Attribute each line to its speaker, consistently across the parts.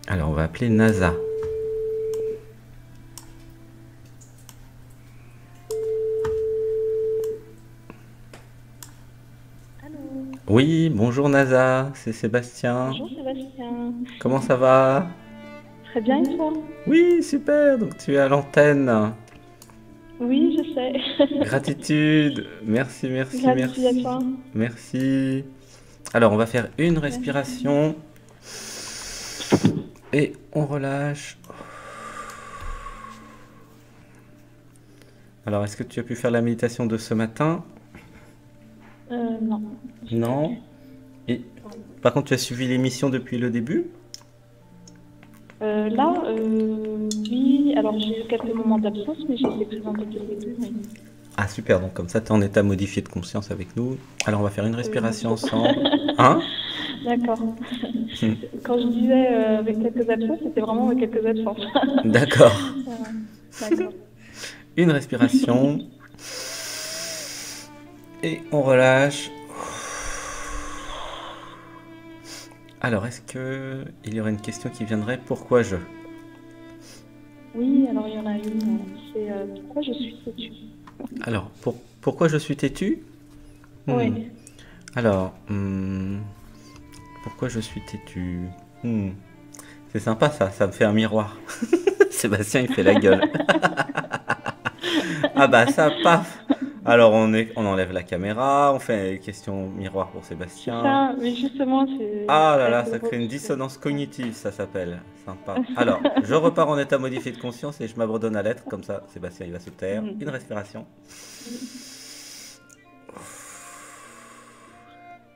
Speaker 1: Alors, on va appeler NASA.
Speaker 2: Allô,
Speaker 1: Oui, bonjour NASA, c'est Sébastien.
Speaker 2: bonjour Sébastien.
Speaker 1: Comment ça va?
Speaker 2: Très bien et toi?
Speaker 1: Oui, super, donc tu es à l'antenne.
Speaker 2: Oui, je sais.
Speaker 1: Gratitude, merci, merci,
Speaker 2: Gratitude à
Speaker 1: merci,
Speaker 2: toi.
Speaker 1: merci. Alors, on va faire une
Speaker 2: Merci.
Speaker 1: respiration et on relâche. Alors, est-ce que tu as pu faire la méditation de ce matin?
Speaker 2: Non, j'ai pas
Speaker 1: Non.
Speaker 2: pu.
Speaker 1: Et
Speaker 2: Pardon.
Speaker 1: par contre, tu as suivi l'émission depuis le début?
Speaker 2: Là, oui, alors j'ai eu quelques moments d'absence, mais j'étais présente depuis le début, oui.
Speaker 1: Ah, super, donc comme ça, tu es en état modifié de conscience avec nous. Alors, on va faire une
Speaker 2: Non
Speaker 1: respiration
Speaker 2: trop.
Speaker 1: ensemble. Hein?
Speaker 2: D'accord. Quand je disais avec quelques absences, c'était vraiment avec quelques absences.
Speaker 1: D'accord.
Speaker 2: Euh, d'accord.
Speaker 1: Une respiration et on relâche. Alors, est-ce que il y aurait une question qui viendrait? Pourquoi je?
Speaker 2: Oui, alors il y en a une, c'est pourquoi je suis têtue?
Speaker 1: Alors, pourquoi je suis têtu? Hmm.
Speaker 2: Oui.
Speaker 1: Alors, pourquoi je suis têtu? Hmm. C'est sympa ça, ça me fait un miroir. Sébastien, il fait la gueule. Ah bah ça, paf. Alors on enlève la caméra, on fait question miroir pour
Speaker 2: C'est
Speaker 1: Sébastien.
Speaker 2: ça, mais justement, c'est
Speaker 1: Ah là
Speaker 2: très
Speaker 1: là, ça
Speaker 2: rigolo
Speaker 1: crée une
Speaker 2: parce que
Speaker 1: dissonance
Speaker 2: ouais.
Speaker 1: cognitive, ça s'appelle. Sympa. Alors, je repars en état modifié de conscience et je m'abandonne à l'être, comme ça, Sébastien, il va se taire. Une
Speaker 2: Mhm.
Speaker 1: respiration.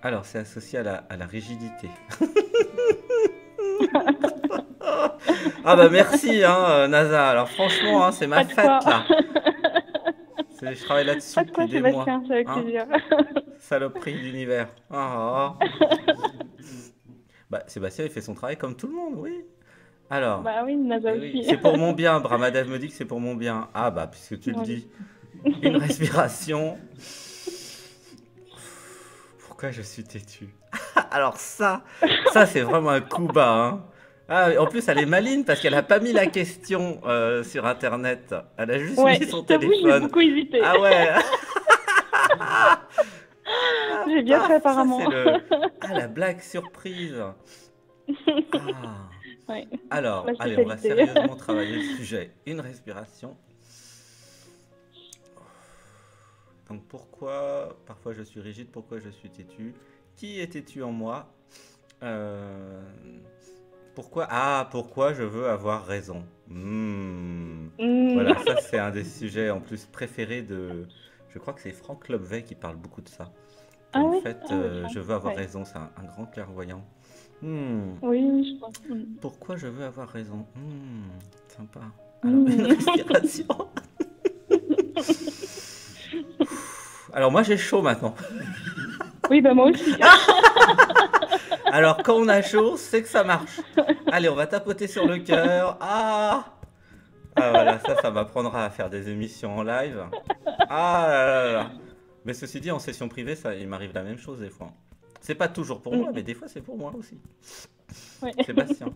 Speaker 1: Alors, c'est associé à la rigidité. Ah bah merci, hein, NASA. Alors franchement, hein, c'est ma
Speaker 2: Pas de quoi.
Speaker 1: fête, là. Je travaille là-dessus
Speaker 2: Pas de
Speaker 1: depuis
Speaker 2: quoi,
Speaker 1: des mois.
Speaker 2: Sébastien, c'est avec
Speaker 1: Hein?
Speaker 2: plaisir.
Speaker 1: Saloperie d'univers. Ah, ah. Bah, Sébastien, il fait son travail comme tout le monde, oui. Alors,
Speaker 2: Bah oui, NASA
Speaker 1: eh oui,
Speaker 2: aussi.
Speaker 1: c'est pour mon bien. Brahmadev me dit que c'est pour mon bien. Ah bah, puisque tu le
Speaker 2: Oui.
Speaker 1: dis. Une respiration. Pourquoi je suis têtu? Alors ça c'est vraiment un coup bas, hein. Ah, en plus, elle est maligne parce qu'elle a pas mis la question sur Internet. Elle a juste mis
Speaker 2: Ouais,
Speaker 1: son
Speaker 2: je t'avoue, j'ai
Speaker 1: téléphone.
Speaker 2: beaucoup hésité.
Speaker 1: Ah ouais. Ah,
Speaker 2: J'ai bien fait
Speaker 1: paf, ça c'est
Speaker 2: apparemment.
Speaker 1: le... Ah, la blague surprise. Ah.
Speaker 2: Ouais,
Speaker 1: Alors,
Speaker 2: ma
Speaker 1: allez, on va
Speaker 2: spécialité.
Speaker 1: sérieusement travailler le sujet. Une respiration. Donc pourquoi parfois je suis rigide, pourquoi je suis têtu? Qui est têtu en moi? Euh, pourquoi je veux avoir raison?
Speaker 2: Hmm.
Speaker 1: Voilà, ça c'est un des sujets en plus préférés de... Je crois que c'est Franck Lobvet qui parle beaucoup de ça.
Speaker 2: Ah
Speaker 1: En
Speaker 2: oui,
Speaker 1: fait,
Speaker 2: ah oui,
Speaker 1: je
Speaker 2: Franck.
Speaker 1: veux avoir
Speaker 2: Ouais.
Speaker 1: raison, c'est un grand clairvoyant. Hmm,
Speaker 2: Oui, oui, je crois. Hmm.
Speaker 1: pourquoi je veux avoir raison? Sympa. Alors, une
Speaker 2: Hmm.
Speaker 1: respiration. Alors moi j'ai chaud maintenant.
Speaker 2: Oui, bah moi aussi.
Speaker 1: Alors quand on a chaud, c'est que ça marche. Allez, on va tapoter sur le cœur. Ah! Ah voilà, ça m'apprendra à faire des émissions en live. Ah là là là. Mais ceci dit, en session privée, ça, il m'arrive la même chose des fois. C'est pas toujours pour moi, mais
Speaker 2: Hmm.
Speaker 1: des fois c'est pour moi aussi.
Speaker 2: Ouais.
Speaker 1: Sébastien.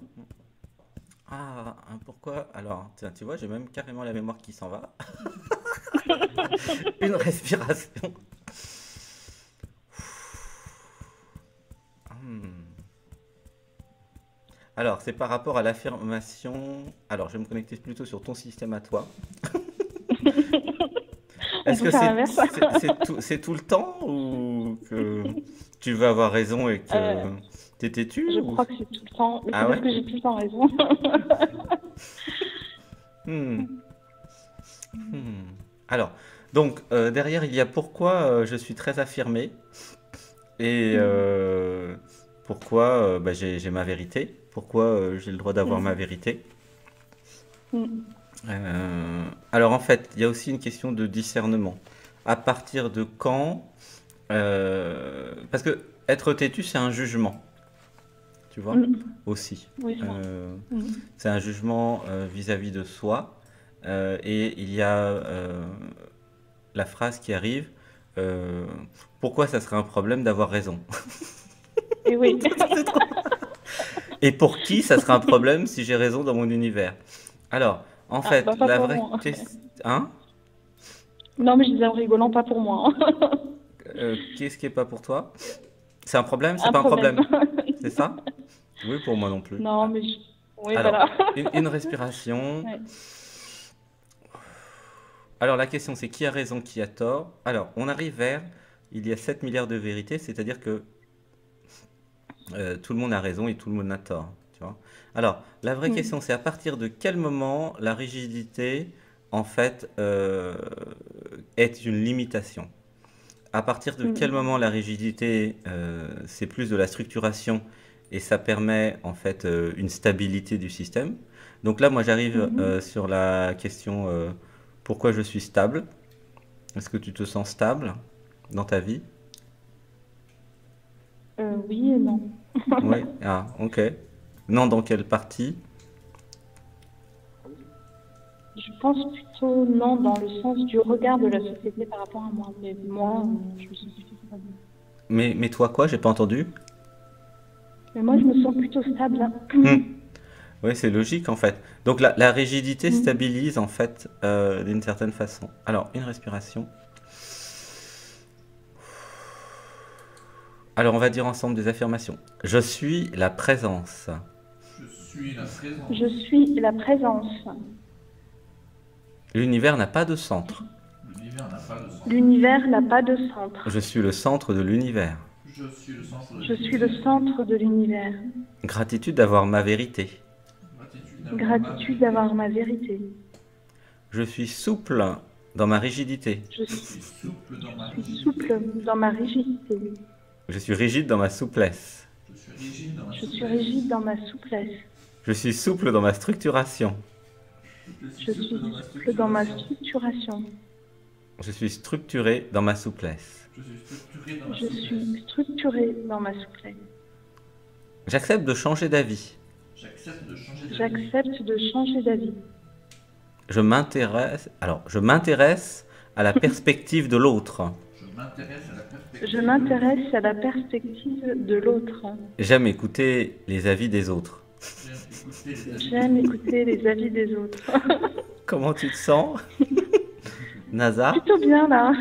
Speaker 1: Ah, pourquoi? Alors, tiens, tu vois, j'ai même carrément la mémoire qui s'en va. Une respiration. Hmm. Alors, c'est par rapport à l'affirmation. Alors, je vais me connecter plutôt sur ton système à toi.
Speaker 2: On
Speaker 1: Est-ce
Speaker 2: peut
Speaker 1: que
Speaker 2: faire l'inverse.
Speaker 1: c'est tout le temps ou que tu veux avoir raison et que
Speaker 2: Euh,
Speaker 1: t'es têtu
Speaker 2: je
Speaker 1: ou...
Speaker 2: crois que c'est tout le temps, mais c'est
Speaker 1: Ah
Speaker 2: parce
Speaker 1: ouais?
Speaker 2: que j'ai tout le temps raison.
Speaker 1: Hmm, hmm. Alors, donc, derrière, il y a pourquoi je suis très affirmé et pourquoi bah, j'ai ma vérité, pourquoi j'ai le droit d'avoir ma vérité. Alors, en fait, il y a aussi une question de discernement. À partir de quand parce que être têtu, c'est un jugement, tu vois, aussi.
Speaker 2: Oui, je vois.
Speaker 1: Euh,
Speaker 2: Mm.
Speaker 1: c'est un jugement vis-à-vis de soi. Et il y a la phrase qui arrive euh, pourquoi ça serait un problème d'avoir raison?
Speaker 2: Et oui.
Speaker 1: C'est trop- Et pour qui ça sera un problème si j'ai raison dans mon univers? Alors, en
Speaker 2: Ah,
Speaker 1: fait,
Speaker 2: bah, pas
Speaker 1: la
Speaker 2: pour
Speaker 1: vraie
Speaker 2: moi.
Speaker 1: question... Hein?
Speaker 2: Non, mais je disais en rigolant, pas pour moi, hein.
Speaker 1: Qu'est-ce qui est pas pour toi? C'est un problème? C'est
Speaker 2: Un
Speaker 1: pas un
Speaker 2: problème.
Speaker 1: problème? C'est ça? Oui, pour moi non plus.
Speaker 2: Non, mais oui,
Speaker 1: Alors,
Speaker 2: voilà.
Speaker 1: une respiration.
Speaker 2: Ouais.
Speaker 1: Alors, la question, c'est qui a raison, qui a tort? Alors, on arrive vers... Il y a 7 milliards de vérités, c'est-à-dire que tout le monde a raison et tout le monde a tort. Tu vois? Alors, la vraie
Speaker 2: Mm.
Speaker 1: question, c'est à partir de quel moment la rigidité, en fait, est une limitation? À partir de quel
Speaker 2: Mm.
Speaker 1: moment la rigidité, c'est plus de la structuration et ça permet, en fait, une stabilité du système? Donc là, moi, j'arrive
Speaker 2: Mhm.
Speaker 1: sur la question pourquoi je suis stable? Est-ce que tu te sens stable dans ta vie?
Speaker 2: Oui et non.
Speaker 1: Oui. Ah, ok. Non, dans quelle partie?
Speaker 2: Je pense plutôt non dans le sens du regard de la société par rapport à moi. Mais moi, je me sens plutôt stable.
Speaker 1: Mais toi quoi? J'ai pas entendu.
Speaker 2: Mais moi, je me sens plutôt stable.
Speaker 1: Hmm. Oui, c'est logique en fait. Donc la rigidité
Speaker 2: Mm.
Speaker 1: stabilise en fait d'une certaine façon. Alors, une respiration. Alors, on va dire ensemble des affirmations. Je suis la présence.
Speaker 3: Je suis la
Speaker 2: Je
Speaker 3: présence.
Speaker 2: suis la présence.
Speaker 1: L'univers n'a pas de centre.
Speaker 3: L'univers n'a pas de centre.
Speaker 2: L'univers n'a pas de centre.
Speaker 1: Je suis le centre de l'univers.
Speaker 3: Je suis le centre de
Speaker 2: Je suis le
Speaker 3: l'univers.
Speaker 2: centre de l'univers.
Speaker 1: Gratitude d'avoir ma vérité.
Speaker 2: Gratitude d'avoir ma vérité.
Speaker 1: Je suis souple dans ma rigidité.
Speaker 2: Je
Speaker 3: Je suis souple dans ma
Speaker 2: suis
Speaker 3: rigidité.
Speaker 2: souple dans ma rigidité.
Speaker 1: Je suis rigide dans ma souplesse.
Speaker 3: Je suis rigide dans ma
Speaker 2: Je suis
Speaker 3: souplesse.
Speaker 2: rigide dans ma souplesse.
Speaker 1: Je suis souple dans ma structuration.
Speaker 2: Je suis souple dans ma structuration.
Speaker 1: Je suis structuré dans ma souplesse.
Speaker 3: Je suis structuré dans ma
Speaker 2: Je
Speaker 3: souplesse.
Speaker 2: suis structuré dans ma souplesse.
Speaker 1: J'accepte de changer d'avis.
Speaker 3: J'accepte de changer d'avis.
Speaker 2: J'accepte de changer d'avis.
Speaker 1: Je m'intéresse à la perspective de l'autre.
Speaker 3: Je m'intéresse à la perspective.
Speaker 2: Je m'intéresse à la perspective de l'autre.
Speaker 1: J'aime écouter les avis des autres.
Speaker 2: J'aime écouter les avis des autres.
Speaker 1: Comment tu te sens, NASA?
Speaker 2: Plutôt bien là.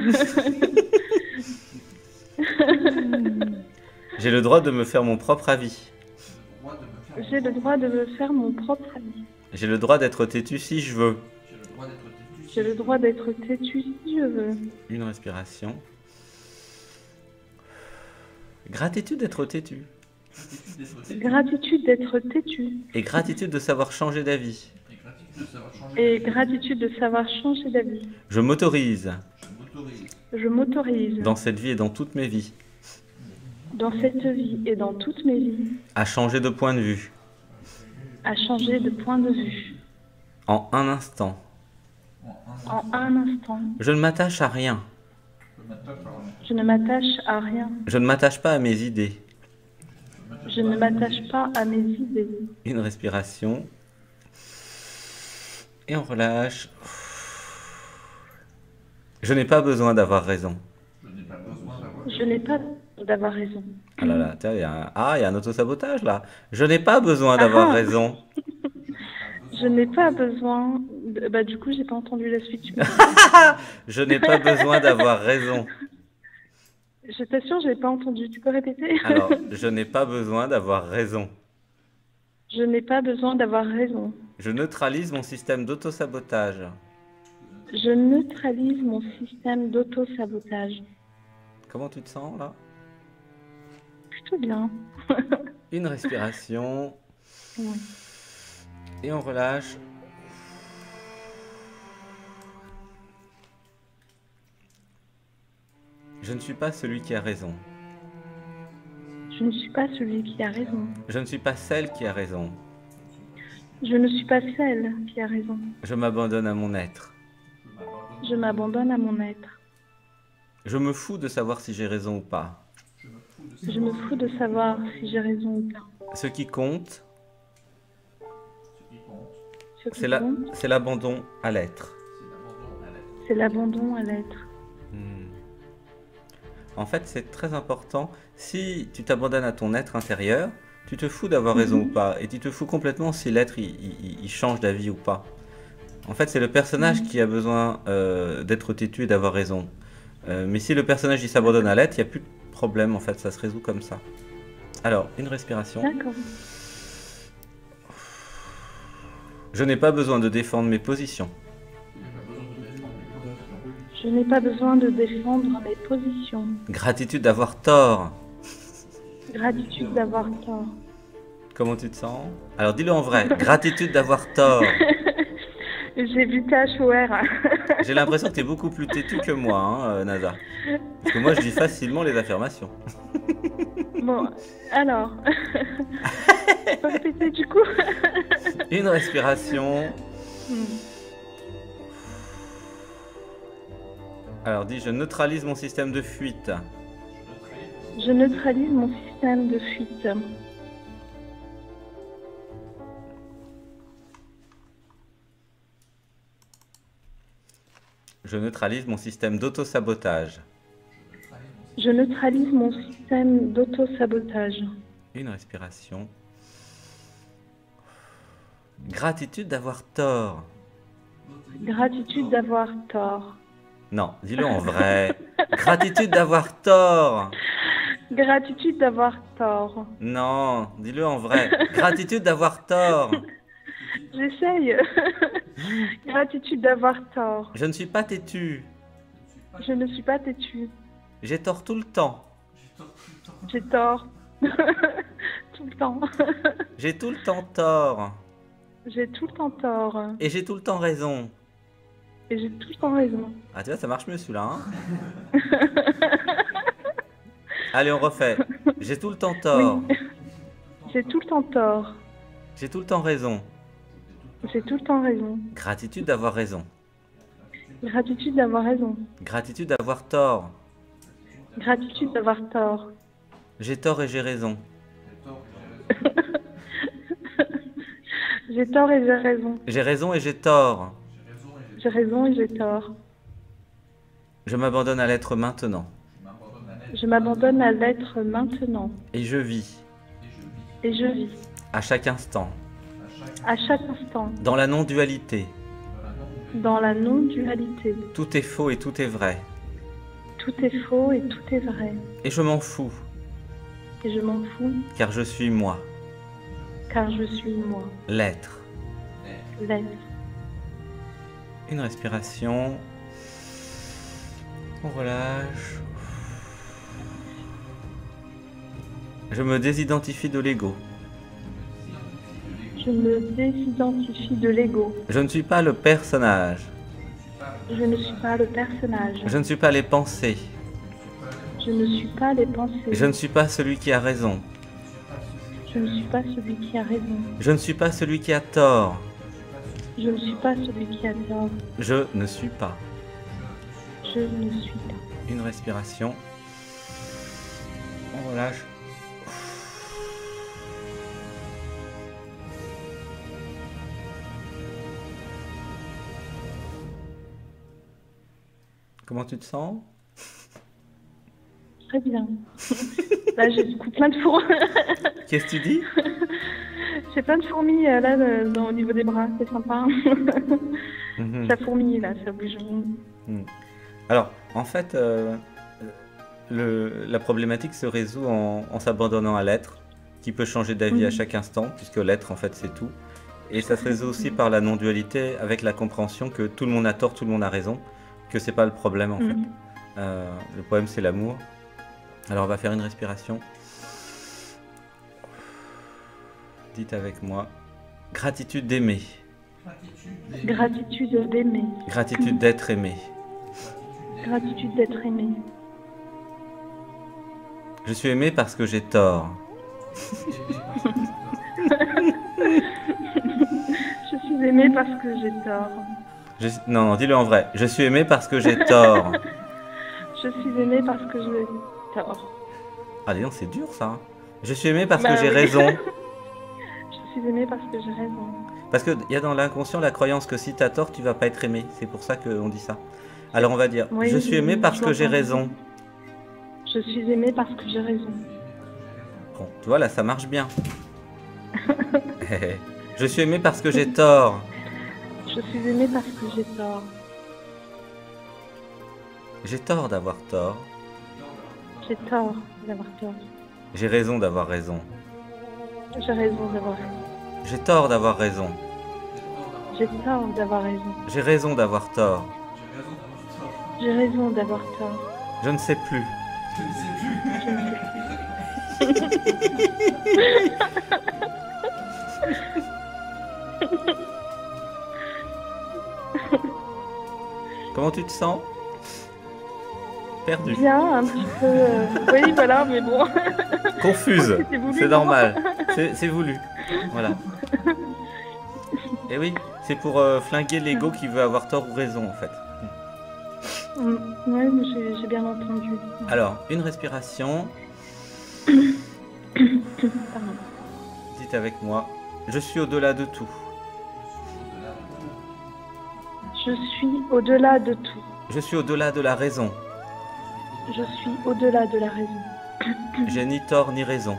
Speaker 1: J'ai le droit de me faire mon propre avis.
Speaker 2: J'ai le droit de me faire mon propre avis.
Speaker 1: J'ai le droit d'être têtu si je veux.
Speaker 2: J'ai le droit d'être têtu si je veux.
Speaker 1: Une respiration. Gratitude d'être têtu.
Speaker 2: Gratitude d'être têtu.
Speaker 1: Et gratitude de savoir changer d'avis.
Speaker 2: Et gratitude de savoir changer d'avis.
Speaker 1: Je m'autorise,
Speaker 2: Je m'autorise,
Speaker 1: dans cette vie et dans toutes mes vies,
Speaker 2: dans cette vie et dans toutes mes vies,
Speaker 1: à changer de point de vue.
Speaker 2: à changer de point de vue.
Speaker 1: En un instant.
Speaker 2: En un instant.
Speaker 1: Je ne m'attache à rien.
Speaker 2: Je ne m'attache à rien.
Speaker 1: Je ne m'attache pas à mes idées.
Speaker 2: Je ne m'attache pas à mes idées.
Speaker 1: Une respiration. Et on relâche. Je n'ai pas besoin d'avoir raison.
Speaker 2: Je n'ai pas d'avoir raison.
Speaker 1: Ah là là, tiens, il y a un autosabotage là. Je n'ai pas besoin d'avoir
Speaker 2: Ah.
Speaker 1: raison.
Speaker 2: Je n'ai pas besoin... Bah du coup, j'ai pas entendu la suite.
Speaker 1: Je n'ai pas besoin d'avoir raison.
Speaker 2: Je t'assure, j'ai pas entendu. Tu peux répéter?
Speaker 1: Alors, je n'ai pas besoin d'avoir raison.
Speaker 2: Je n'ai pas besoin d'avoir raison.
Speaker 1: Je neutralise mon système d'autosabotage.
Speaker 2: Je neutralise mon système d'auto-sabotage.
Speaker 1: Comment tu te sens là?
Speaker 2: Plutôt bien.
Speaker 1: Une respiration.
Speaker 2: Ouais.
Speaker 1: Et on relâche. Je ne suis pas celui qui a raison.
Speaker 2: Je ne suis pas celui qui a raison.
Speaker 1: Je ne suis pas celle qui a raison.
Speaker 2: Je ne suis pas celle qui a raison.
Speaker 1: Je m'abandonne à mon être.
Speaker 2: Je m'abandonne à mon être.
Speaker 1: Je me fous de savoir si j'ai raison ou pas.
Speaker 2: Je me fous de savoir si j'ai raison ou pas.
Speaker 1: Ce qui compte,
Speaker 2: Ce qui
Speaker 1: c'est
Speaker 2: compte,
Speaker 1: l'abandon à l'être.
Speaker 2: c'est l'abandon à l'être.
Speaker 1: En fait, c'est très important. Si tu t'abandonnes à ton être intérieur, Tu te fous d'avoir raison ou pas, et tu te fous complètement si l'être il change d'avis ou pas. En fait, c'est le personnage qui a besoin d'être têtu et d'avoir raison. Mais si le personnage il s'abandonne à l'être, il n'y a plus de problème, en fait, ça se résout comme ça. Alors, une respiration.
Speaker 2: D'accord.
Speaker 1: Je n'ai pas besoin de défendre mes positions.
Speaker 2: Je n'ai pas besoin de défendre mes positions.
Speaker 1: Gratitude d'avoir tort.
Speaker 2: Gratitude d'avoir tort.
Speaker 1: Comment tu te sens? Alors, dis-le en vrai. Gratitude d'avoir tort.
Speaker 2: J'ai vu THOR.
Speaker 1: J'ai l'impression que tu es beaucoup plus têtu que moi, hein, Nasa. Parce que moi, je dis facilement les affirmations.
Speaker 2: Bon, alors. Tu peux répéter du coup?
Speaker 1: Une respiration. Alors, dis, je neutralise mon système de fuite.
Speaker 2: Je neutralise mon système de fuite.
Speaker 1: Je neutralise mon système d'auto-sabotage.
Speaker 2: Je neutralise mon système d'auto-sabotage.
Speaker 1: Une respiration. Gratitude d'avoir tort.
Speaker 2: Gratitude d'avoir tort.
Speaker 1: Non, dis-le en vrai. Gratitude d'avoir tort.
Speaker 2: Gratitude d'avoir tort.
Speaker 1: Non, dis-le en vrai. Gratitude d'avoir tort.
Speaker 2: J'essaye. Gratitude d'avoir tort.
Speaker 1: Je ne suis pas têtu.
Speaker 2: Je ne suis pas têtue.
Speaker 1: J'ai tort tout le temps.
Speaker 2: J'ai tort. Tout le temps.
Speaker 1: J'ai tout le temps tort.
Speaker 2: J'ai tout le temps tort.
Speaker 1: Et j'ai tout le temps raison.
Speaker 2: Et j'ai tout le temps raison.
Speaker 1: Ah, tu vois, ça marche mieux celui-là, hein. Allez, on refait. J'ai tout le temps tort.
Speaker 2: Oui. J'ai tout le temps tort.
Speaker 1: J'ai tout le temps raison.
Speaker 2: J'ai tout le temps raison.
Speaker 1: Gratitude d'avoir raison.
Speaker 2: Gratitude d'avoir raison.
Speaker 1: Gratitude d'avoir tort.
Speaker 2: Gratitude d'avoir tort.
Speaker 1: J'ai tort et j'ai raison.
Speaker 2: J'ai tort et j'ai raison.
Speaker 1: J'ai raison et j'ai tort.
Speaker 2: J'ai raison et j'ai tort.
Speaker 1: Je m'abandonne à l'être maintenant.
Speaker 2: Je m'abandonne à l'être maintenant.
Speaker 1: Et je vis.
Speaker 2: Et je vis.
Speaker 1: À chaque instant.
Speaker 2: À chaque instant.
Speaker 1: Dans la non-dualité.
Speaker 2: Dans la non-dualité.
Speaker 1: Tout est faux et tout est vrai.
Speaker 2: Tout est faux et tout est vrai.
Speaker 1: Et je m'en fous.
Speaker 2: Et je m'en fous,
Speaker 1: Car je suis moi.
Speaker 2: car je suis moi.
Speaker 1: L'être.
Speaker 2: L'être.
Speaker 1: Une respiration. On relâche. Je me désidentifie de l'ego.
Speaker 2: Je me désidentifie de l'ego.
Speaker 1: Je ne suis pas le personnage.
Speaker 2: Je ne suis pas le personnage.
Speaker 1: Je ne suis pas les pensées.
Speaker 2: Je ne suis pas les pensées.
Speaker 1: Je ne suis pas celui qui a raison.
Speaker 2: Je ne suis pas celui qui a raison.
Speaker 1: Je ne suis pas celui qui a tort.
Speaker 2: Je ne suis pas celui qui a tort.
Speaker 1: Je ne suis pas.
Speaker 2: Je ne suis pas.
Speaker 1: Une respiration. On relâche. Comment tu te sens?
Speaker 2: Très bien. Là, j'ai du coup plein de fourmis.
Speaker 1: Qu'est-ce que tu dis?
Speaker 2: J'ai plein de fourmis là au niveau des bras. C'est sympa. Ça fourmille là, ça bouge.
Speaker 1: Alors, en fait, la problématique se résout en s'abandonnant à l'être, qui peut changer d'avis à chaque instant, puisque l'être, en fait, c'est tout. Et ça se résout aussi par la non-dualité, avec la compréhension que tout le monde a tort, tout le monde a raison, que c'est pas le problème, en fait. Le problème, c'est l'amour. Alors, on va faire une respiration. Dites avec moi. Gratitude d'aimer.
Speaker 2: Gratitude d'aimer.
Speaker 1: Gratitude d'être aimé.
Speaker 2: Gratitude d'être aimé.
Speaker 1: Je suis aimé parce que j'ai tort.
Speaker 2: Je suis aimé parce que j'ai tort.
Speaker 1: Non, dis-le en vrai. Je suis aimé parce que j'ai tort.
Speaker 2: Je suis aimé parce que j'ai tort.
Speaker 1: Ah, dis donc, c'est dur ça. Hein. Je suis aimé parce
Speaker 2: Bah
Speaker 1: que j'ai
Speaker 2: oui.
Speaker 1: raison.
Speaker 2: Je suis aimé parce que j'ai raison.
Speaker 1: Parce qu'il y a dans l'inconscient la croyance que si t'as tort, tu vas pas être aimé. C'est pour ça qu'on dit ça. Alors on va dire,
Speaker 2: Oui,
Speaker 1: je suis aimé parce
Speaker 2: je
Speaker 1: que j'ai
Speaker 2: l'entends.
Speaker 1: raison.
Speaker 2: Je suis aimé parce que j'ai raison.
Speaker 1: con. Tu vois, là, ça marche bien. Je suis aimé parce que j'ai tort.
Speaker 2: Je suis aimée parce que j'ai tort.
Speaker 1: J'ai tort d'avoir tort.
Speaker 2: J'ai tort d'avoir tort.
Speaker 1: J'ai raison d'avoir raison.
Speaker 2: J'ai raison d'avoir raison.
Speaker 1: J'ai tort d'avoir raison.
Speaker 2: J'ai tort d'avoir raison.
Speaker 1: J'ai raison d'avoir tort.
Speaker 2: J'ai raison d'avoir tort.
Speaker 1: Je ne sais plus.
Speaker 2: Je ne sais plus.
Speaker 1: Comment tu te sens? Perdu.
Speaker 2: Bien, un petit peu. Oui, voilà, mais bon.
Speaker 1: Confuse.
Speaker 2: C'était voulu,
Speaker 1: C'est
Speaker 2: non
Speaker 1: normal. C'est voulu. Voilà. Et oui, c'est pour flinguer l'ego qui veut avoir tort ou raison en fait.
Speaker 2: Oui, mais j'ai bien entendu.
Speaker 1: Alors, une respiration.
Speaker 2: Pardon.
Speaker 1: Dites avec moi. Je suis au-delà de tout.
Speaker 2: Je suis au-delà de tout.
Speaker 1: Je suis au-delà de la raison.
Speaker 2: Je suis au-delà de la raison.
Speaker 1: J'ai ni tort ni raison.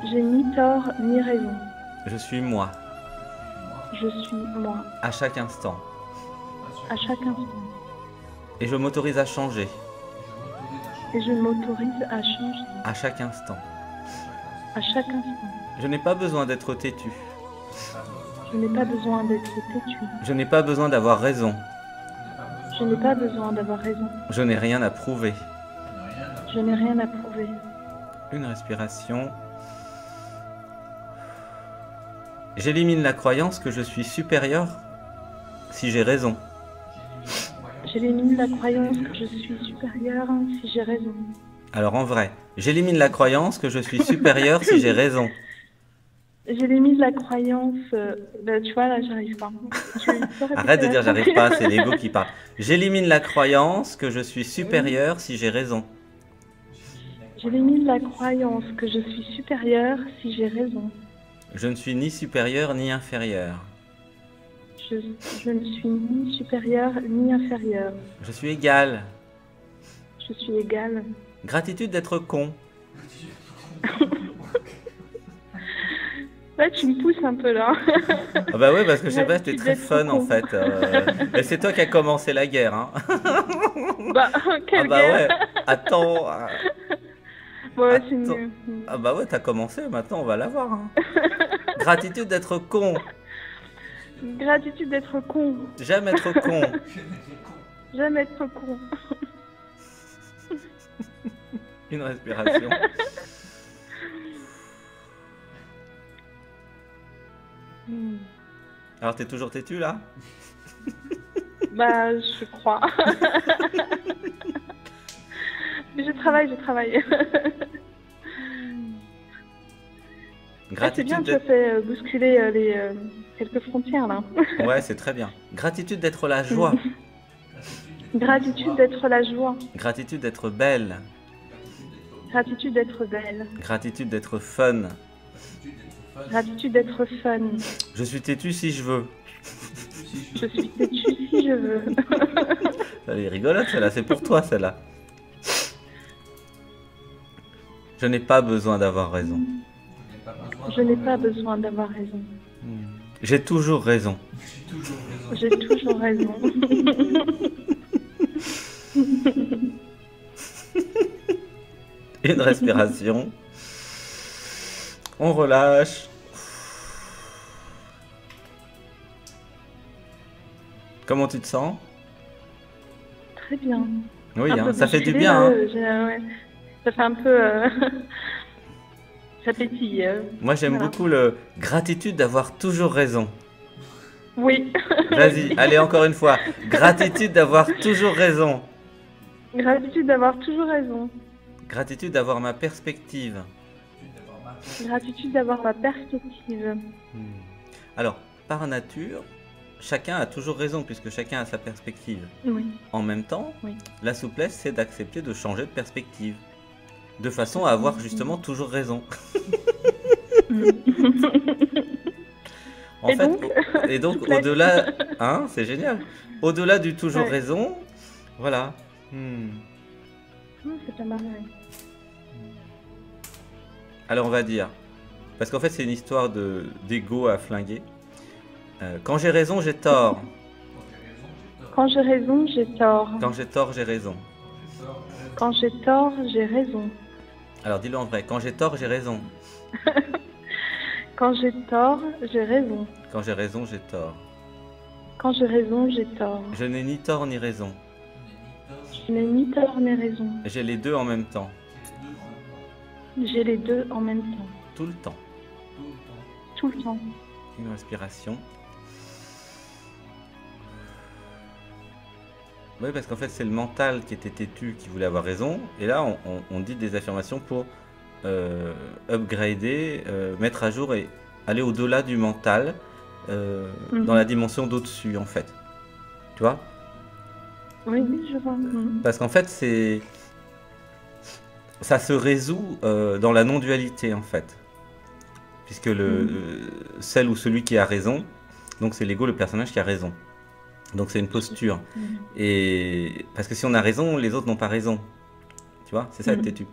Speaker 2: J'ai ni tort ni raison.
Speaker 1: Je suis moi.
Speaker 2: Je suis moi,
Speaker 1: À chaque instant.
Speaker 2: à chaque instant.
Speaker 1: Et je m'autorise à changer.
Speaker 2: Et je m'autorise à changer
Speaker 1: À chaque instant.
Speaker 2: à chaque instant.
Speaker 1: Je n'ai pas besoin d'être têtu.
Speaker 2: Je n'ai pas besoin d'être têtu.
Speaker 1: Je n'ai pas besoin d'avoir raison.
Speaker 2: Je n'ai pas besoin d'avoir raison.
Speaker 1: Je n'ai rien à prouver.
Speaker 2: Je n'ai rien à prouver.
Speaker 1: Une respiration. J'élimine la croyance que je suis supérieur si j'ai raison.
Speaker 2: J'élimine la croyance que je suis supérieure si j'ai raison.
Speaker 1: Alors en vrai, j'élimine la croyance que je suis supérieur si j'ai raison.
Speaker 2: J'élimine la croyance... tu vois, là, j'arrive pas.
Speaker 1: Arrête de dire j'arrive pas, c'est l'ego qui parle. J'élimine la croyance que je suis supérieur si j'ai raison.
Speaker 2: J'élimine la croyance que je suis supérieure si j'ai raison.
Speaker 1: Je ne suis ni supérieur ni inférieur.
Speaker 2: Je ne suis ni supérieure ni inférieure.
Speaker 1: Je suis égal.
Speaker 2: Je suis égale.
Speaker 1: Gratitude d'être con.
Speaker 2: Là, tu me pousses un peu, là.
Speaker 1: Ah bah ouais, parce que je sais pas, t'es très
Speaker 2: Gratitude
Speaker 1: fun
Speaker 2: d'être
Speaker 1: en
Speaker 2: con.
Speaker 1: fait. Et c'est toi qui as commencé la guerre, hein.
Speaker 2: Bah, quelle
Speaker 1: Ah bah
Speaker 2: guerre.
Speaker 1: ouais, attends.
Speaker 2: Ouais, c'est
Speaker 1: Attends.
Speaker 2: mieux.
Speaker 1: Ah bah ouais, t'as commencé, maintenant on va la voir. Hein. Gratitude d'être con.
Speaker 2: Gratitude d'être con.
Speaker 1: J'aime être con.
Speaker 2: J'aime être con.
Speaker 1: Une respiration. Alors t'es toujours têtu là?
Speaker 2: Bah, je crois. Mais je travaille. Ah, c'est bien,
Speaker 1: Gratitude
Speaker 2: tu as
Speaker 1: d'être...
Speaker 2: fait bousculer les quelques frontières, là.
Speaker 1: Ouais, c'est très bien. Gratitude d'être la joie.
Speaker 2: Gratitude d'être la joie.
Speaker 1: Gratitude d'être belle.
Speaker 2: Gratitude d'être belle.
Speaker 1: Gratitude d'être fun.
Speaker 2: Gratitude d'être fun.
Speaker 1: Je suis têtu si je veux.
Speaker 2: Je suis têtue si je veux.
Speaker 1: Elle est rigolote celle-là, c'est pour toi celle-là. Je n'ai pas besoin d'avoir raison.
Speaker 2: Je n'ai pas besoin d'avoir raison.
Speaker 1: J'ai toujours raison.
Speaker 2: J'ai toujours raison.
Speaker 1: Une respiration. On relâche. Comment tu te sens?
Speaker 2: Très bien.
Speaker 1: Oui,
Speaker 2: Un
Speaker 1: hein,
Speaker 2: peu
Speaker 1: ça fait du
Speaker 2: bousculé,
Speaker 1: bien. Hein.
Speaker 2: ouais. Ça fait un peu... ça pétille.
Speaker 1: Moi j'aime
Speaker 2: Voilà.
Speaker 1: beaucoup le gratitude d'avoir toujours raison.
Speaker 2: Oui.
Speaker 1: Vas-y, allez encore une fois. Gratitude d'avoir toujours raison.
Speaker 2: Gratitude d'avoir toujours raison.
Speaker 1: Gratitude d'avoir ma perspective.
Speaker 2: Gratitude d'avoir ma perspective.
Speaker 1: Alors, par nature, chacun a toujours raison puisque chacun a sa perspective.
Speaker 2: Oui.
Speaker 1: En même temps,
Speaker 2: Oui.
Speaker 1: la souplesse, c'est d'accepter de changer de perspective. De façon à avoir justement toujours raison. En
Speaker 2: Et
Speaker 1: fait,
Speaker 2: donc
Speaker 1: et donc
Speaker 2: souplesse.
Speaker 1: au-delà, hein, c'est génial. Au-delà du toujours
Speaker 2: Ouais.
Speaker 1: raison, voilà.
Speaker 2: C'est pas mal. Ouais.
Speaker 1: Alors on va dire, parce qu'en fait c'est une histoire d'ego à flinguer. Quand j'ai raison, j'ai tort.
Speaker 3: Quand j'ai raison, j'ai tort.
Speaker 2: Quand j'ai raison, j'ai tort.
Speaker 1: Quand j'ai tort, j'ai raison.
Speaker 3: Quand j'ai tort, j'ai
Speaker 2: Quand j'ai tort, j'ai raison.
Speaker 1: Alors dis-le en vrai. Quand j'ai tort, j'ai raison.
Speaker 2: Quand j'ai tort, j'ai raison.
Speaker 1: Quand j'ai raison, j'ai tort.
Speaker 2: Quand j'ai raison, j'ai tort.
Speaker 1: Je n'ai ni tort ni raison.
Speaker 2: Je n'ai ni tort ni raison.
Speaker 1: J'ai les deux en même temps.
Speaker 2: J'ai les deux en même temps.
Speaker 1: Tout le temps.
Speaker 2: Tout le temps.
Speaker 1: Une respiration. Oui, parce qu'en fait, c'est le mental qui était têtu, qui voulait avoir raison. Et là, on dit des affirmations pour upgrader, mettre à jour et aller au-delà du mental, dans la dimension d'au-dessus, en fait. Tu vois?
Speaker 2: Oui, oui, je vois.
Speaker 1: Parce qu'en fait, ça se résout dans la non-dualité, en fait. Puisque celle ou celui qui a raison, donc c'est l'ego, le personnage qui a raison. Donc c'est une posture. Et parce que si on a raison, les autres n'ont pas raison. Tu vois, c'est ça être têtu.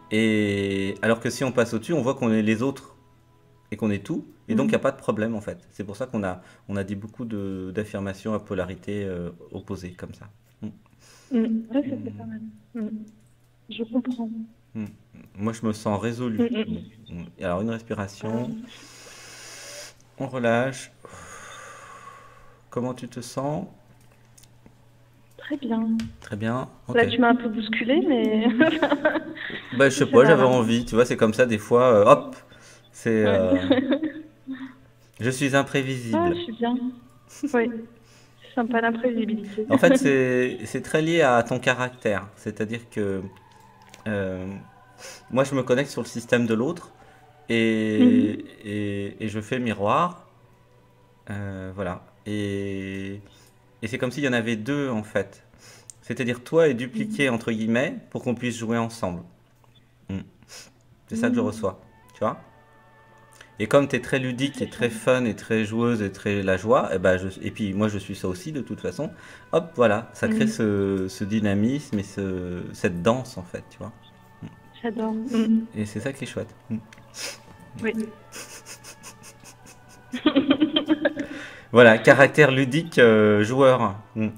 Speaker 1: Et alors que si on passe au-dessus, on voit qu'on est les autres et qu'on est tout. Et donc il n'y a pas de problème en fait. C'est pour ça qu'on a dit beaucoup d'affirmations à polarité opposée comme ça.
Speaker 2: Oui, c'était pas mal. Je comprends.
Speaker 1: Moi je me sens résolu. Alors une respiration. On relâche. Comment tu te sens?
Speaker 2: Très bien.
Speaker 1: Très bien. Ok.
Speaker 2: Là, tu m'as un peu bousculé, mais.
Speaker 1: Bah, je sais pas, j'avais envie. Tu vois, c'est comme ça des fois. Hop, c'est. Je suis imprévisible.
Speaker 2: Ah, je suis bien. Oui. C'est sympa l'imprévisibilité.
Speaker 1: En fait, c'est très lié à ton caractère. C'est-à-dire que moi, je me connecte sur le système de l'autre et je fais miroir. Voilà. Et c'est comme s'il y en avait deux en fait. C'est-à-dire toi est dupliqué entre guillemets pour qu'on puisse jouer ensemble. C'est ça que je reçois. Tu vois? Et comme tu es très ludique et très fun et très joueuse et très la joie, et puis moi je suis ça aussi de toute façon, hop, voilà, ça crée ce dynamisme et cette danse en fait, tu vois.
Speaker 2: J'adore.
Speaker 1: Et c'est ça qui est chouette.
Speaker 2: Oui.
Speaker 1: Voilà, caractère ludique joueur.
Speaker 2: Tout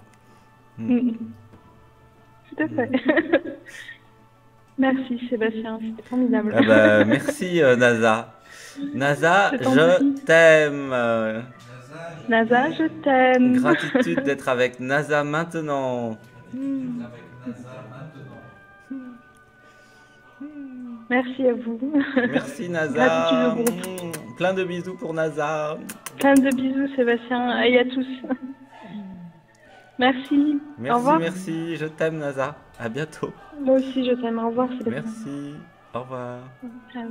Speaker 2: à fait. Merci Sébastien, c'était formidable.
Speaker 1: Ah bah, merci NASA. NASA,
Speaker 2: Je t'en
Speaker 1: je
Speaker 2: prie.
Speaker 1: t'aime.
Speaker 2: NASA, je t'aime.
Speaker 1: Gratitude d'être avec NASA maintenant.
Speaker 2: Merci à vous.
Speaker 1: Merci NASA.
Speaker 2: Gratitude au groupe.
Speaker 1: Plein de bisous pour NASA.
Speaker 2: Plein de bisous Sébastien et à tous. Merci. Au
Speaker 1: Merci,
Speaker 2: revoir.
Speaker 1: merci, je t'aime NASA. À bientôt.
Speaker 2: Moi aussi je t'aime. Au revoir Sébastien.
Speaker 1: Merci. Au revoir.
Speaker 2: Ciao.